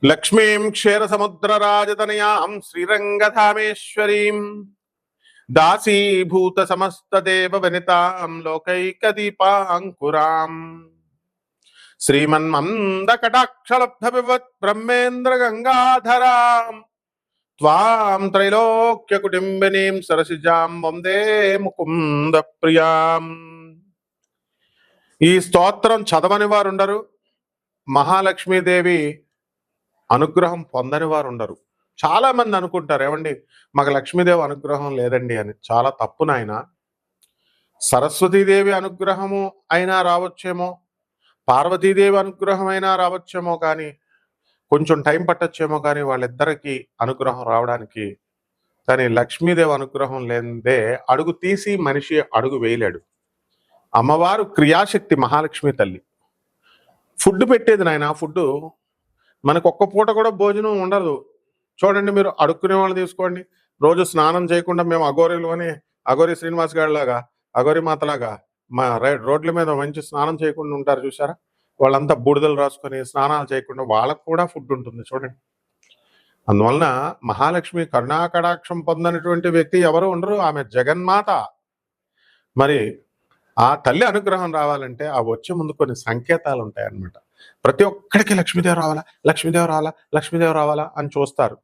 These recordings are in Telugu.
లక్ష్మీం క్షీరసముద్రరాజతనయాం శ్రీరంగధామేశ్వరీం దాసీభూత సమస్తదేవ వనితాం లోకైకదీపాంకురాం శ్రీమన్మందకటాక్షలబ్ధ వివత్ బ్రహ్మేంద్ర గంగాధరాం త్వాం త్రైలోక్య కుటుంబినీం సరసిజాం వందే ముకుంద ప్రియాం. ఈ స్తోత్రం చదవని వారు ఉండరు, మహాలక్ష్మీదేవి అనుగ్రహం పొందని వారు ఉండరు. చాలా మంది అనుకుంటారు, ఏమండి మాకు లక్ష్మీదేవి అనుగ్రహం లేదండి అని. చాలా తప్పు నాయన. సరస్వతీదేవి అనుగ్రహము అయినా రావచ్చేమో, పార్వతీదేవి అనుగ్రహం అయినా రావచ్చేమో, కానీ కొంచెం టైం పట్టచ్చేమో, కానీ వాళ్ళిద్దరికీ అనుగ్రహం రావడానికి. కానీ లక్ష్మీదేవి అనుగ్రహం లేదే అడుగు తీసి మనిషి అడుగు వేయలేడు. అమ్మవారు క్రియాశక్తి, మహాలక్ష్మి తల్లి. ఫుడ్ పెట్టేది నాయన. ఫుడ్ మనకు ఒక్క పూట కూడా భోజనం ఉండదు. చూడండి, మీరు అడుక్కునే వాళ్ళు తీసుకోండి, రోజు స్నానం చేయకుండా మేము అఘోరీలు అని, అఘోరి శ్రీనివాస్ గారిలాగా, అఘోరి మాతలాగా మా రోడ్ల మీద మంచి స్నానం చేయకుండా ఉంటారు చూసారా. వాళ్ళంతా బూడిదలు రాసుకొని స్నానాలు చేయకుండా వాళ్ళకు కూడా ఫుడ్ ఉంటుంది చూడండి. అందువలన మహాలక్ష్మి కరుణాకటాక్షం పొందనటువంటి వ్యక్తి ఎవరు ఉండరు. ఆమె జగన్మాత. మరి ఆ తల్లి అనుగ్రహం రావాలంటే ఆ వచ్చే ముందు కొన్ని సంకేతాలు ఉంటాయన్నమాట. ప్రతి ఒక్కడికి లక్ష్మీదేవి రావాలా, లక్ష్మీదేవి రావాలా, లక్ష్మీదేవి రావాలా అని చూస్తారు.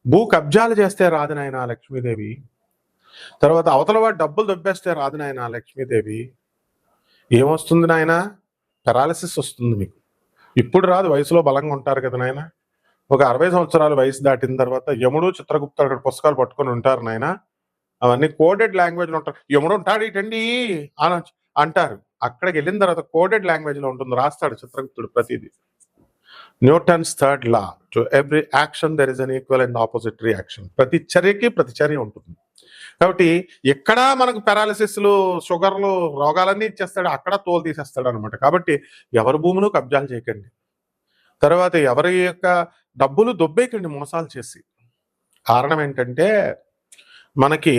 భూ కబ్జాలు చేస్తే రాదు నాయన లక్ష్మీదేవి. తర్వాత అవతల వాడు డబ్బులు దొబ్బేస్తే రాదు నాయన లక్ష్మీదేవి. ఏమొస్తుంది నాయన? పెరాలసిస్ వస్తుంది మీకు. ఇప్పుడు రాదు, వయసులో బలంగా ఉంటారు కదా నాయన. ఒక 60 సంవత్సరాల వయసు దాటిన తర్వాత యముడు చిత్రగుప్త అక్కడ పుస్తకాలు పట్టుకొని ఉంటారు నాయన. అవన్నీ కోడెడ్ లాంగ్వేజ్లో ఉంటారు. యముడు ఉంటాడు ఇటండి అని అంటారు. అక్కడికి వెళ్ళిన తర్వాత కోడెడ్ లాంగ్వేజ్లో ఉంటుంది, రాస్తాడు చిత్రగుప్తుడు ప్రతిదీ. Newton's third law, to every action there is an equal and opposite reaction. ప్రతి చర్యకి ప్రతిచర్య ఉంటుంది. కాబట్టి ఎక్కడ మనకు పెరాలసిస్లు, షుగర్లు, రోగాలన్నీ ఇచ్చేస్తాడు, అక్కడ తోలు తీసేస్తాడు అనమాట. కాబట్టి ఎవరి భూములు కబ్జాలు చేయకండి. తర్వాత ఎవరి యొక్క డబ్బులు దొబ్బేయకండి మోసాలు చేసి. కారణం ఏంటంటే మనకి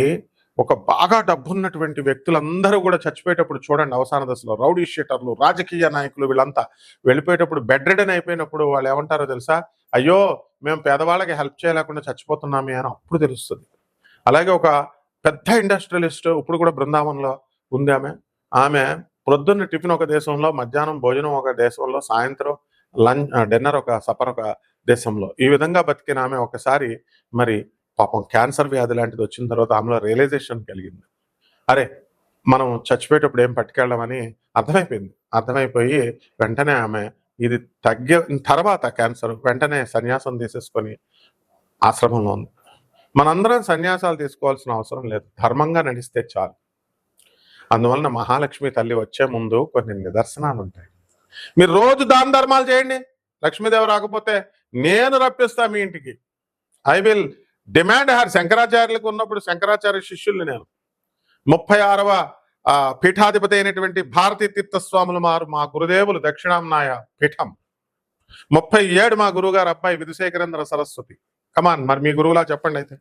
ఒక బాగా డబ్బున్నటువంటి వ్యక్తులందరూ కూడా చచ్చిపోయేటప్పుడు చూడండి, అవసాన దశలో రౌడీ షీటర్లు, రాజకీయ నాయకులు వీళ్ళంతా వెళ్ళిపోయేటప్పుడు బెడ్ రెడెన్ అయిపోయినప్పుడు వాళ్ళు ఏమంటారో తెలుసా? అయ్యో మేము పేదవాళ్ళకి హెల్ప్ చేయలేకుండా చచ్చిపోతున్నామే అని అప్పుడు తెలుస్తుంది. అలాగే ఒక పెద్ద ఇండస్ట్రియలిస్ట్ ఇప్పుడు కూడా బృందావనంలో ఉంది ఆమె ప్రొద్దున్న టిఫిన్ ఒక దేశంలో, మధ్యాహ్నం భోజనం ఒక దేశంలో, సాయంత్రం డిన్నర్ ఒక సపర్ ఒక దేశంలో, ఈ విధంగా బతికిన ఆమె ఒకసారి మరి పాపం క్యాన్సర్ వ్యాధి లాంటిది వచ్చిన తర్వాత ఆమెలో రియలైజేషన్ కలిగింది. అరే మనం చచ్చిపోయేటప్పుడు ఏం పట్టుకెళ్ళమని అర్థమైపోయి వెంటనే ఆమె ఇది తగ్గిన తర్వాత క్యాన్సర్ వెంటనే సన్యాసం తీసేసుకొని ఆశ్రమంలో ఉంది. మనందరం సన్యాసాలు తీసుకోవాల్సిన అవసరం లేదు, ధర్మంగా నడిస్తే చాలు. అందువలన మహాలక్ష్మి తల్లి వచ్చే ముందు కొన్ని నిదర్శనాలు ఉంటాయి. మీరు రోజు దాన ధర్మాలు చేయండి, లక్ష్మీదేవి రాకపోతే నేను రప్పిస్తా మీ ఇంటికి. I will demand her. శంకరాచార్యులకు ఉన్నప్పుడు శంకరాచార్య శిష్యుల్ని నేను 36వ పీఠాధిపతి అయినటువంటి భారతీ తీర్థస్వాములు మా గురుదేవులు దక్షిణాంనాయ పీఠం 37 మా గురువుగారు అబ్బాయి విధుశేఖరేంద్ర సరస్వతి. కమాన్, మరి మీ గురువులా చెప్పండి. అయితే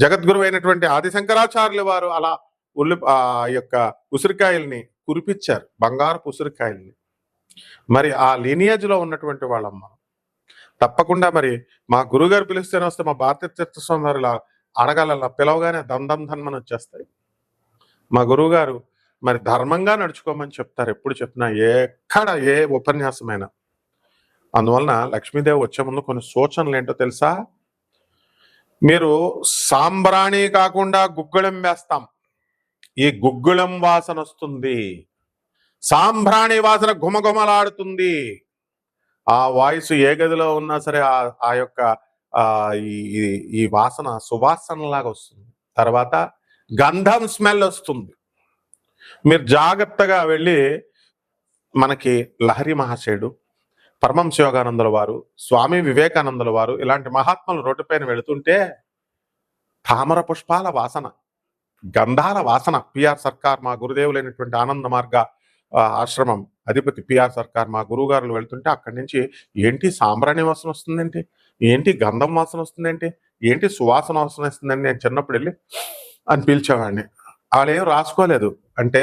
జగద్గురువు అయినటువంటి ఆదిశంకరాచార్యులు వారు అలా యొక్క ఉసిరికాయల్ని కురిపించారు, బంగారపు ఉసిరికాయల్ని. మరి ఆ లీనియేజ్ లో ఉన్నటువంటి వాళ్ళమ్మ తప్పకుండా మరి మా గురుగారు పిలిస్తేనే వస్తే మా భారతీయ తీర్థస్వామి వారు ఇలా అడగాల, పిలవగానే దందం ధన్మని వచ్చేస్తాయి. మా గురువు గారు మరి ధర్మంగా నడుచుకోమని చెప్తారు ఎప్పుడు చెప్పినా, ఎక్కడ ఏ ఉపన్యాసమైనా. అందువలన లక్ష్మీదేవి వచ్చే ముందు కొన్ని సూచనలు ఏంటో తెలుసా? మీరు సాంబ్రాణి కాకుండా గుగ్గుళం వేస్తాం, ఈ గుగ్గుళం వాసన వస్తుంది, సాంబ్రాణి వాసన గుమగుమలాడుతుంది. ఆ వాయిస్ ఏ గదిలో ఉన్నా సరే ఆ యొక్క ఈ వాసన సువాసనలాగా వస్తుంది. తర్వాత గంధం స్మెల్ వస్తుంది. మీరు జాగ్రత్తగా వెళ్ళి మనకి లహరి మహాశయుడు, పరమహంస యోగానందుల వారు, స్వామి వివేకానందుల వారు ఇలాంటి మహాత్ములు రోడ్డుపైన వెళుతుంటే తామర పుష్పాల వాసన, గంధాల వాసన, పిఆర్ సర్కార్ మా గురుదేవులైనటువంటి ఆనంద మార్గ ఆశ్రమం అధిపతి పిఆర్ సర్కార్ మా గురువుగారులు వెళ్తుంటే అక్కడి నుంచి ఏంటి సాంబ్రాణి వాసన వస్తుందేంటి, ఏంటి గంధం వాసన వస్తుందేంటి, ఏంటి సువాసన వాసన వస్తుందండి. నేను చిన్నప్పుడు వెళ్ళి అని పిలిచేవాడిని. వాళ్ళు ఏం రాసుకోలేదు. అంటే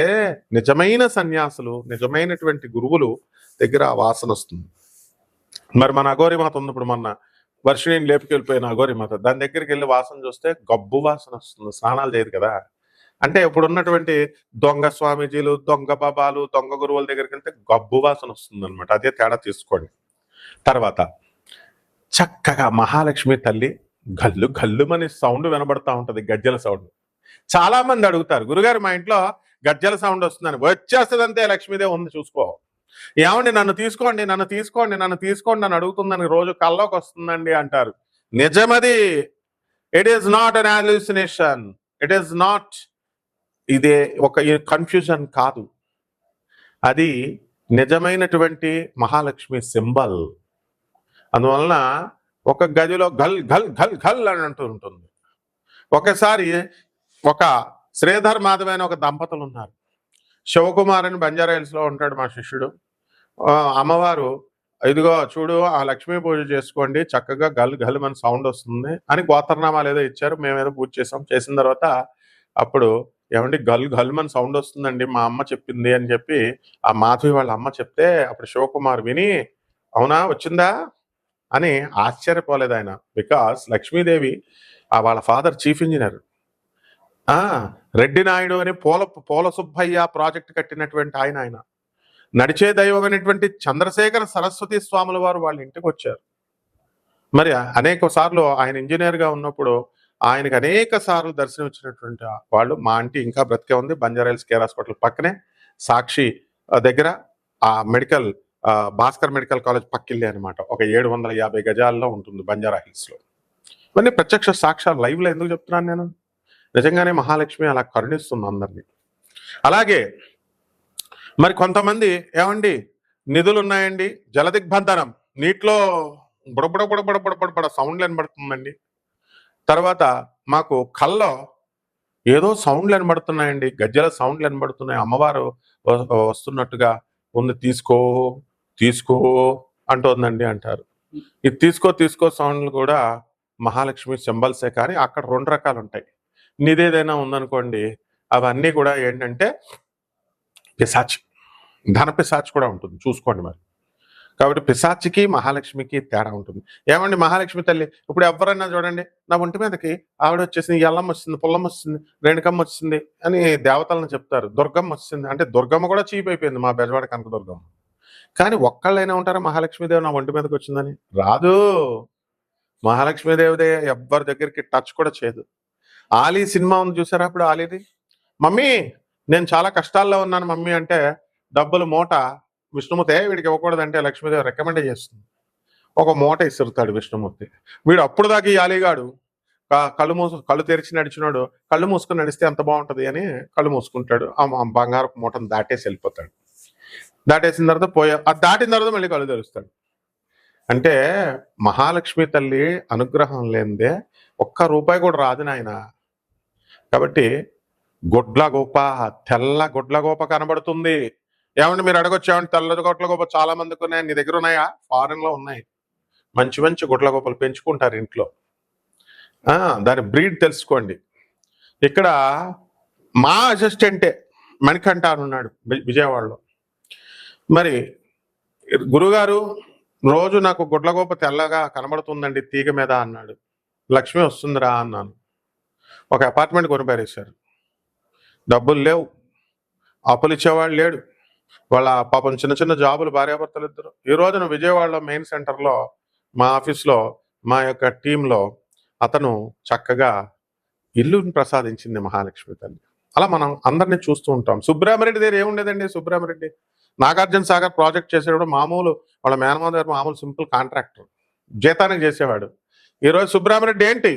నిజమైన సన్యాసులు, నిజమైనటువంటి గురువులు దగ్గర వాసన వస్తుంది. మరి మన అఘోరి మాత ఉంది, ఇప్పుడు మొన్న వర్షిణిని లేపుకెళ్ళిపోయిన అఘోరి మాత, దాని దగ్గరికి వెళ్ళి వాసన చూస్తే గబ్బు వాసన వస్తుంది, స్నానాలు చేయదు కదా. అంటే ఇప్పుడు ఉన్నటువంటి దొంగ స్వామీజీలు, దొంగ బాబాలు, దొంగ గురువుల దగ్గరికి వెళ్తే గబ్బు వాసన వస్తుంది అనమాట. అదే తేడా తీసుకోండి. తర్వాత చక్కగా మహాలక్ష్మి తల్లి గల్లు గల్లుమని సౌండ్ వినబడతా ఉంటది, గజ్జల సౌండ్. చాలా మంది అడుగుతారు, గురుగారు మా ఇంట్లో గజ్జల సౌండ్ వస్తుందని. వచ్చేస్తుంది అంతే, లక్ష్మీదేవి ఉంది చూసుకో. ఏమండి నన్ను తీసుకోండి, నన్ను తీసుకోండి, నన్ను తీసుకోండి అని అడుగుతుందని రోజు కల్లోకి వస్తుందండి అంటారు. నిజమది. It is not an hallucination, it is not, ఇదే ఒక కన్ఫ్యూజన్ కాదు, అది నిజమైనటువంటి మహాలక్ష్మి సింబల్. అందువలన ఒక గదిలో గల్ గల్ గల్ గల్ అని అంటూ ఉంటుంది. ఒకసారి ఒక శ్రీధర్ మాధవ్ అని ఒక దంపతులు ఉన్నారు. శివకుమార్ అని బంజారా హిల్స్ లో ఉంటాడు మా శిష్యుడు. అమ్మవారు ఇదిగో చూడు ఆ లక్ష్మీ పూజ చేసుకోండి, చక్కగా గల్ గల్ మన సౌండ్ వస్తుంది అని గోత్రనామాలు ఏదో ఇచ్చారు. మేమేదో పూజ చేసాం. చేసిన తర్వాత అప్పుడు ఏమంటే గల్ గల్ మన సౌండ్ వస్తుందండి, మా అమ్మ చెప్పింది అని చెప్పి ఆ మాధవి వాళ్ళ అమ్మ చెప్తే అప్పుడు శివకుమార్ విని అవునా వచ్చిందా అని ఆశ్చర్యపోలేదు ఆయన. బికాస్ లక్ష్మీదేవి వాళ్ళ father chief engineer, Reddy Naidu అని పోల సుబ్బయ్య ప్రాజెక్ట్ కట్టినటువంటి ఆయన నడిచే దైవమైనటువంటి చంద్రశేఖర సరస్వతి స్వాముల వారు వాళ్ళ ఇంటికి వచ్చారు. మరి అనేక సార్లు ఆయన ఇంజనీర్ గా ఉన్నప్పుడు ఆయనకు అనేక సార్లు దర్శనం ఇచ్చినటువంటి వాళ్ళు. మా ఆంటీ ఇంకా బ్రతికే ఉంది, బంజారా హిల్స్ కేర్ హాస్పిటల్ పక్కనే సాక్షి దగ్గర ఆ మెడికల్ భాస్కర్ మెడికల్ కాలేజ్ పక్కిల్లి అనమాట. ఒక 750 గజాల్లో ఉంటుంది బంజారా హిల్స్ లో. ఇవన్నీ ప్రత్యక్ష సాక్ష్యాలు. లైవ్ లో ఎందుకు చెప్తున్నాను నేను, నిజంగానే మహాలక్ష్మి అలా కరుణిస్తుంది అందరినీ. అలాగే మరి కొంతమంది ఏమండి నిధులు ఉన్నాయండి, జలదిగ్బంధనం, నీటిలో బుడబుడ బుడబుడ బుడబుడ సౌండ్లు వినబడుతుందండి. తర్వాత మాకు కల్లో ఏదో సౌండ్లు వినబడుతున్నాయండి, గజ్జల సౌండ్లు వినబడుతున్నాయి, అమ్మవారు వస్తున్నట్టుగా ఉంది, తీసుకో తీసుకో అంటోందండి అంటారు. ఈ తీసుకో తీసుకో సౌండ్లు కూడా మహాలక్ష్మి సింబల్సే. కానీ అక్కడ 2 రకాలు ఉంటాయి. నిదేదైనా ఉందనుకోండి, అవన్నీ కూడా ఏంటంటే పిశాచి, ధన పిశాచి కూడా ఉంటుంది, చూసుకోండి మరి. కాబట్టి పిశాచికి మహాలక్ష్మికి తేడా ఉంటుంది. ఏమండి మహాలక్ష్మి తల్లి ఇప్పుడు ఎవరన్నా చూడండి, నా ఒంటి మీదకి ఆవిడ వచ్చేసింది, ఎల్లమ్మ వచ్చింది, పుల్లమ్మ వచ్చింది, రేణుకమ్మ వచ్చింది అని దేవతలను చెప్తారు. దుర్గమ్మ వచ్చింది అంటే దుర్గమ్మ కూడా చీప్ అయిపోయింది, మా బెజవాడ కనక దుర్గమ్మ. కానీ ఒక్కళ్ళైనా ఉంటారా మహాలక్ష్మీదేవి నా ఒంటి మీదకి వచ్చిందని? రాదు. మహాలక్ష్మీదేవిదే ఎవ్వరి దగ్గరికి టచ్ కూడా చేయదు. ఆలీ సినిమా ఉంది చూసారా, అప్పుడు ఆలీది, మమ్మీ నేను చాలా కష్టాల్లో ఉన్నాను మమ్మీ అంటే డబ్బులు మూట విష్ణుమూర్తి వీడికి ఇవ్వకూడదంటే లక్ష్మీదేవి రికమెండ్ చేస్తుంది. ఒక మూట ఇసురుతాడు విష్ణుమూర్తి. వీడు అప్పుడు దాకా ఈ ఆలీగాడు కళ్ళు తెరిచి నడిచినాడు, కళ్ళు మూసుకుని నడిస్తే ఎంత బాగుంటది అని కళ్ళు మూసుకుంటాడు. ఆ బంగారపు మూటను దాటేసి వెళ్ళిపోతాడు. దాటేసిన తర్వాత అది దాటిన తర్వాత మళ్ళీ కళ్ళు తెరుస్తాడు. అంటే మహాలక్ష్మి తల్లి అనుగ్రహం లేనిదే ఒక్క రూపాయి కూడా రాదు నాయన. కాబట్టి గొడ్లగోప, తెల్ల గొడ్లగోప కనబడుతుంది. ఏమంటే మీరు అడగొచ్చు, ఏమంటే తెల్ల గొడ్లగోప చాలా మందికి ఉన్నాయి, నీ దగ్గర ఉన్నాయా? ఫారెన్ లో ఉన్నాయి. మంచి మంచి గొడ్లగోపలు పెంచుకుంటారు ఇంట్లో. దాని బ్రీడ్ తెలుసుకోండి. ఇక్కడ మా అసిస్టెంటే మణికంఠ అని ఉన్నాడు విజయవాడలో. మరి గురుగారు రోజు నాకు గుడ్లగోప తెల్లగా కనబడుతుందండి తీగ మీద అన్నాడు. లక్ష్మి వస్తుందిరా అన్నాను. ఒక అపార్ట్మెంట్ కొనిపారేశారు, డబ్బులు లేవు, అప్పులు ఇచ్చేవాళ్ళు లేడు. వాళ్ళ పాపం చిన్న చిన్న జాబులు, భార్యాభర్తలు ఇద్దరు. ఈ రోజున విజయవాడలో మెయిన్ సెంటర్లో మా ఆఫీస్లో మా యొక్క టీంలో అతను చక్కగా ఇల్లుని ప్రసాదించింది మహాలక్ష్మి తల్లి. అలా మనం అందరినీ చూస్తూ ఉంటాం. సుబ్రహ్మరెడ్డి దగ్గర ఏముండేదండి, సుబ్రహ్మరెడ్డి నాగార్జున సాగర్ ప్రాజెక్ట్ చేసేవాడు, మామూలు వాళ్ళ మేనమామ గారు మామూలు సింపుల్ కాంట్రాక్టర్, జీతానికి చేసేవాడు. ఈరోజు సుబ్రహ్మరెడ్డి ఏంటి,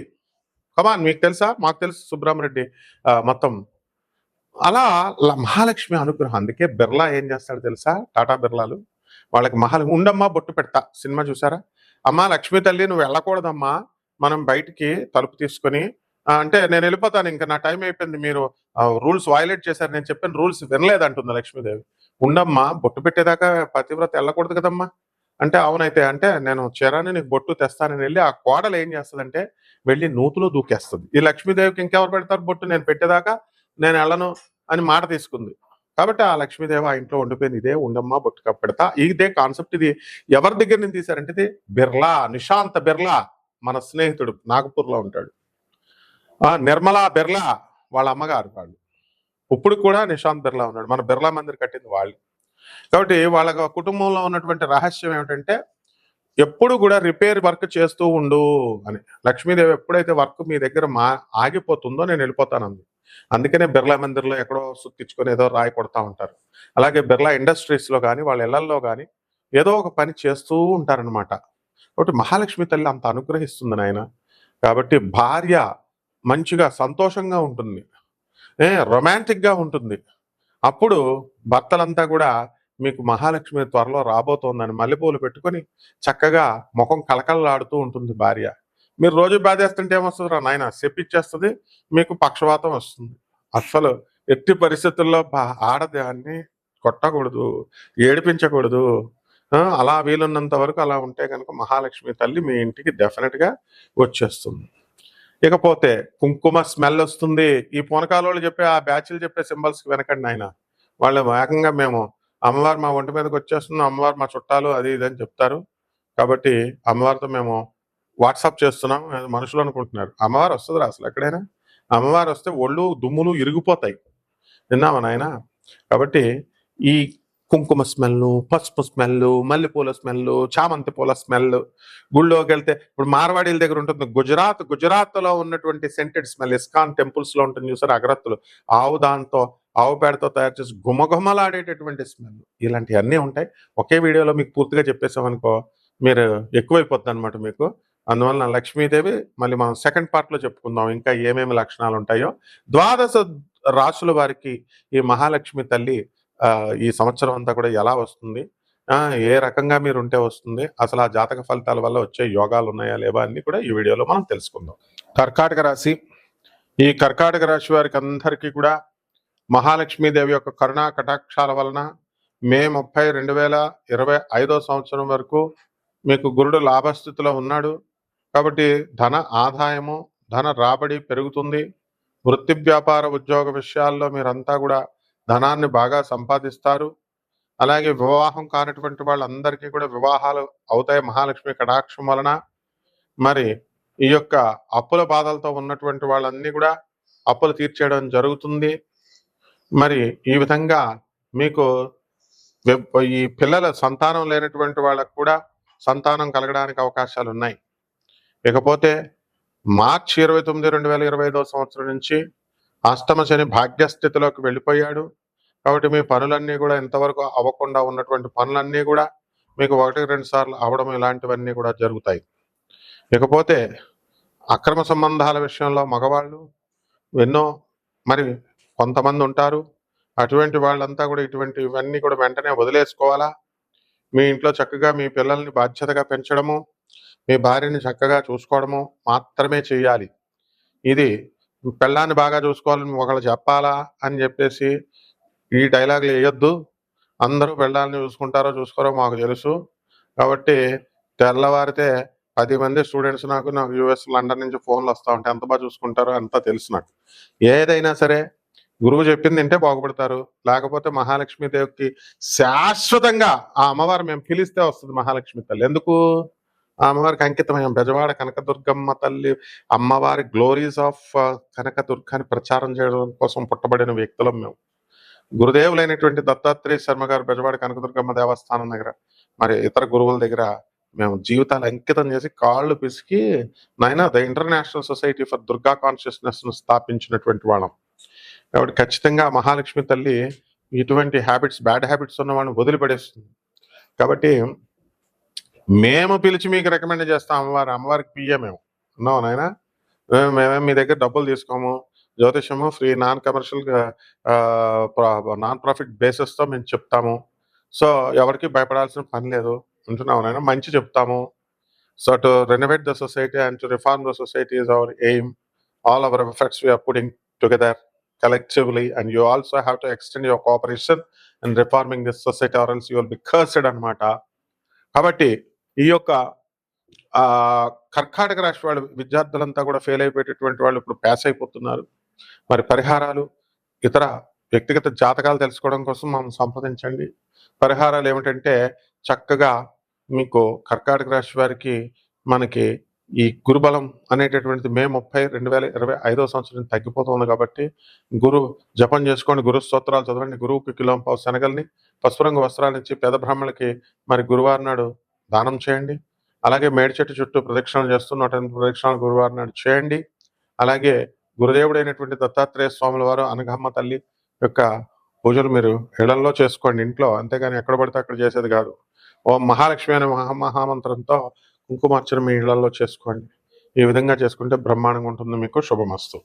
కమాన్ మీకు తెలుసా? మాకు తెలుసు సుబ్రహ్మరెడ్డి మొత్తం. అలా మహాలక్ష్మి అనుగ్రహం. అందుకే బిర్లా ఏం చేస్తాడు తెలుసా, టాటా బిర్లాలు వాళ్ళకి ఉండమ్మా బొట్టు పెడతా సినిమా చూసారా, అమ్మా లక్ష్మీ తల్లి నువ్వు వెళ్ళకూడదమ్మా, మనం బయటికి తలుపు తీసుకొని అంటే నేను వెళ్ళిపోతాను, ఇంకా నా టైం అయిపోయింది, మీరు రూల్స్ వైలేట్ చేశారు, నేను చెప్పిన రూల్స్ వినలేదంటుంది లక్ష్మీదేవి. ఉండమ్మా బొట్టు పెట్టేదాకా పతివ్రత వెళ్ళకూడదు కదమ్మా అంటే అవునైతే అంటే నేను చీరాని నీకు బొట్టు తెస్తానని వెళ్ళి ఆ కోడలు ఏం చేస్తుందంటే వెళ్ళి నూతులో దూకేస్తుంది. ఈ లక్ష్మీదేవికి ఇంకెవరు పెడతారు బొట్టు, నేను పెట్టేదాకా నేను వెళ్ళను అని మాట తీసుకుంది. కాబట్టి ఆ లక్ష్మీదేవి ఆ ఇంట్లో ఉండిపోయింది. ఇదే ఉండమ్మా బొట్టుక పెడతా. ఇదే కాన్సెప్ట్. ఇది ఎవరి దగ్గర నుంచి తీశారంటే ఇది బిర్లా, నిశాంత్ బిర్లా మన స్నేహితుడు నాగపూర్‌లో ఉంటాడు. నిర్మలా బిర్లా వాళ్ళ అమ్మగారు వాళ్ళు. ఇప్పుడు కూడా నిశాంత్ బిర్లా ఉన్నాడు. మన బిర్లా మందిర్ కట్టింది వాళ్ళు. కాబట్టి వాళ్ళ కుటుంబంలో ఉన్నటువంటి రహస్యం ఏమిటంటే ఎప్పుడు కూడా రిపేర్ వర్క్ చేస్తూ ఉండు అని. లక్ష్మీదేవి ఎప్పుడైతే వర్క్ మీ దగ్గర ఆగిపోతుందో నేను వెళ్ళిపోతానంది. అందుకనే బిర్లా మందిర్లో ఎక్కడో సుత్తిచ్చుకొని ఏదో రాయి కొడతా ఉంటారు. అలాగే బిర్లా ఇండస్ట్రీస్లో కానీ వాళ్ళ ఇళ్లల్లో కానీ ఏదో ఒక పని చేస్తూ ఉంటారనమాట. కాబట్టి మహాలక్ష్మి తల్లి అంత అనుగ్రహిస్తుంది నాయన. కాబట్టి భార్య మంచిగా సంతోషంగా ఉంటుంది, రొమాంటిక్గా ఉంటుంది. అప్పుడు భర్తలంతా కూడా మీకు మహాలక్ష్మి త్వరలో రాబోతోందని మల్లెపూలు పెట్టుకొని చక్కగా ముఖం కళకళలాడుతూ ఉంటుంది భార్య. మీరు రోజు బాధేస్తుంటే ఏమొస్తుంది రా నాయన, చెప్పిచ్చేస్తుంది, మీకు పక్షవాతం వస్తుంది. అస్సలు ఎట్టి పరిస్థితుల్లో ఆడదాన్ని కొట్టకూడదు, ఏడిపించకూడదు. అలా వీలున్నంత వరకు అలా ఉంటే కనుక మహాలక్ష్మి తల్లి మీ ఇంటికి డెఫినెట్గా వచ్చేస్తుంది. ఇకపోతే కుంకుమ స్మెల్ వస్తుంది. ఈ పూనకాలోళ్ళు చెప్పే ఆ బ్యాచ్లు చెప్పే సింబల్స్కి వెనకండి ఆయన. వాళ్ళు ఏకంగా మేము అమ్మవారు మా ఒంటి మీదకి వచ్చేస్తున్నాం, అమ్మవారు మా చుట్టాలు అది ఇది అని చెప్తారు. కాబట్టి అమ్మవారితో మేము వాట్సాప్ చేస్తున్నాం మనుషులు అనుకుంటున్నారు. అమ్మవారు వస్తుందిరా అసలు ఎక్కడైనా? అమ్మవారు వస్తే ఒళ్ళు దుమ్ములు ఇరిగిపోతాయి. విన్నామా నాయన? కాబట్టి ఈ కుంకుమ స్మెల్, పసుపు స్మెల్, మల్లెపూల స్మెల్, చామంతి పూల స్మెల్, గుళ్ళోకి వెళ్తే ఇప్పుడు మార్వాడీల దగ్గర ఉంటుంది గుజరాత్లో ఉన్నటువంటి సెంటెడ్ స్మెల్, ఇస్కాన్ టెంపుల్స్ లో ఉంటుంది చూసారు అగరత్తులు, ఆవు పేడతో తయారు చేసి గుమగుమలాడేటటువంటి స్మెల్, ఇలాంటివన్నీ ఉంటాయి. ఒకే వీడియోలో మీకు పూర్తిగా చెప్పేసామనుకో మీరు ఎక్కువైపోతుంది అనమాట మీకు. అందువలన లక్ష్మీదేవి మళ్ళీ మనం సెకండ్ పార్ట్ లో చెప్పుకుందాం ఇంకా ఏమేమి లక్షణాలు ఉంటాయో. 12 రాసుల వారికి ఈ మహాలక్ష్మి తల్లి ఈ సంవత్సరం అంతా కూడా ఎలా వస్తుంది, ఏ రకంగా మీరు ఉంటే వస్తుంది, అసలు ఆ జాతక ఫలితాల వల్ల వచ్చే యోగాలు ఉన్నాయా లేవా అన్ని కూడా ఈ వీడియోలో మనం తెలుసుకుందాం. కర్కాటక రాశి. ఈ కర్కాటక రాశి వారికి అందరికీ కూడా మహాలక్ష్మీదేవి యొక్క కరుణా కటాక్షాల వలన మే 30, 2025 సంవత్సరం వరకు మీకు గురుడు లాభస్థితిలో ఉన్నాడు. కాబట్టి ధన ఆదాయము, ధన రాబడి పెరుగుతుంది. వృత్తి వ్యాపార ఉద్యోగ విషయాల్లో మీరంతా కూడా ధనాన్ని బాగా సంపాదిస్తారు. అలాగే వివాహం కానటువంటి వాళ్ళందరికీ కూడా వివాహాలు అవుతాయి మహాలక్ష్మి కటాక్షం వలన. మరి ఈ యొక్క అప్పుల బాధలతో ఉన్నటువంటి వాళ్ళన్నీ కూడా అప్పులు తీర్చేయడం జరుగుతుంది. మరి ఈ విధంగా మీకు ఈ పిల్లల సంతానం లేనటువంటి వాళ్ళకు కూడా సంతానం కలగడానికి అవకాశాలు ఉన్నాయి. ఇకపోతే మార్చి 29, 2025 సంవత్సరం నుంచి అష్టమ శని భాగ్యస్థితిలోకి వెళ్ళిపోయాడు. కాబట్టి మీ పనులన్నీ కూడా ఇంతవరకు అవ్వకుండా ఉన్నటువంటి పనులన్నీ కూడా మీకు 1-2 సార్లు అవడం ఇలాంటివన్నీ కూడా జరుగుతాయి. ఇకపోతే అక్రమ సంబంధాల విషయంలో మగవాళ్ళు ఎన్నో మరి కొంతమంది ఉంటారు. అటువంటి వాళ్ళంతా కూడా ఇవన్నీ కూడా వెంటనే వదిలేసుకోవాలా. మీ ఇంట్లో చక్కగా మీ పిల్లల్ని బాధ్యతగా పెంచడము, మీ భార్యని చక్కగా చూసుకోవడము మాత్రమే చేయాలి. ఇది పెళ్ళాన్ని బాగా చూసుకోవాలని ఒకళ్ళు చెప్పాలా అని చెప్పేసి ఈ డైలాగులు వేయొద్దు. అందరూ పెళ్ళాన్ని చూసుకుంటారో చూసుకోరో మాకు తెలుసు. కాబట్టి తెల్లవారితే 10 మంది స్టూడెంట్స్ నాకు యూఎస్ లండన్ నుంచి ఫోన్లు వస్తూ ఉంటాయి, ఎంత బాగా చూసుకుంటారో అంతా తెలుసు నాకు. ఏదైనా సరే గురువు చెప్పింది తింటే బాగుపడతారు, లేకపోతే మహాలక్ష్మీదేవికి శాశ్వతంగా ఆ అమ్మవారు మేము పిలిస్తే వస్తుంది మహాలక్ష్మి తల్లి. ఎందుకు? ఆ అమ్మవారికి అంకితమయ్యాం. బెజవాడ కనకదుర్గమ్మ తల్లి అమ్మవారి గ్లోరీస్ ఆఫ్ కనకదుర్గాన్ని ప్రచారం చేయడం కోసం పుట్టబడిన వ్యక్తులం మేము. గురుదేవులైనటువంటి దత్తాత్రేయ శర్మ గారు బెజవాడ కనకదుర్గమ్మ దేవస్థానం దగ్గర మరి ఇతర గురువుల దగ్గర మేము జీవితాలు అంకితం చేసి కాళ్ళు పిసికి నాయన the international society for Durga consciousness ను స్థాపించినటువంటి వాళ్ళం. కాబట్టి ఖచ్చితంగా మహాలక్ష్మి తల్లి ఇటువంటి హ్యాబిట్స్, బ్యాడ్ హ్యాబిట్స్ ఉన్న వాళ్ళని వదిలిపడేస్తుంది. కాబట్టి మేము పిలిచి మీకు రికమెండ్ చేస్తాం అమ్మవారికి పియ్య మేము ఉన్నావు నాయన. మేమేం మీ దగ్గర డబ్బులు తీసుకోము. జ్యోతిషము free, non commercial, non profit బేసిస్తో మేము చెప్తాము. సో ఎవరికి భయపడాల్సిన పని లేదు. ఉంటున్నావు నాయన, మంచి చెప్తాము. So to renovate the society and to reform the society is our aim. All our efforts we are putting together collectively, and you also have to extend your cooperation in reforming this society or else you will be cursed అన్నమాట. కాబట్టి ఈ యొక్క కర్కాటక రాశి వాళ్ళు విద్యార్థులంతా కూడా ఫెయిల్ అయిపోయేటటువంటి వాళ్ళు ఇప్పుడు పాస్ అయిపోతున్నారు. మరి పరిహారాలు, ఇతర వ్యక్తిగత జాతకాలు తెలుసుకోవడం కోసం మమ్మల్ని సంప్రదించండి. పరిహారాలు ఏమిటంటే చక్కగా మీకు కర్కాటక రాశి వారికి మనకి ఈ గురుబలం అనేటటువంటిది మే 30, 2025 సంవత్సరం తగ్గిపోతుంది కాబట్టి గురు జపం చేసుకోండి, గురు స్తోత్రాలు చదవండి, గురువుకి కిలోంపావు శనగల్ని, పసుపు రంగు వస్త్రాలిచ్చి పేద బ్రాహ్మణులకి మరి గురువారం నాడు దానం చేయండి. అలాగే మేడి చెట్టు చుట్టూ ప్రదక్షిణలు చేస్తూ 108 ప్రదక్షిణాలు గురువారం నాడు చేయండి. అలాగే గురుదేవుడైనటువంటి దత్తాత్రేయ స్వాముల వారు, అనఘమ్మ తల్లి యొక్క పూజలు మీరు ఇళ్లల్లో చేసుకోండి ఇంట్లో, అంతేగాని ఎక్కడ పడితే అక్కడ చేసేది కాదు. ఓం మహాలక్ష్మి అనే మహామంత్రంతో కుంకుమార్చన మీ ఇళ్లలో చేసుకోండి. ఈ విధంగా చేసుకుంటే బ్రహ్మాండంగా ఉంటుంది. మీకు శుభమస్తు.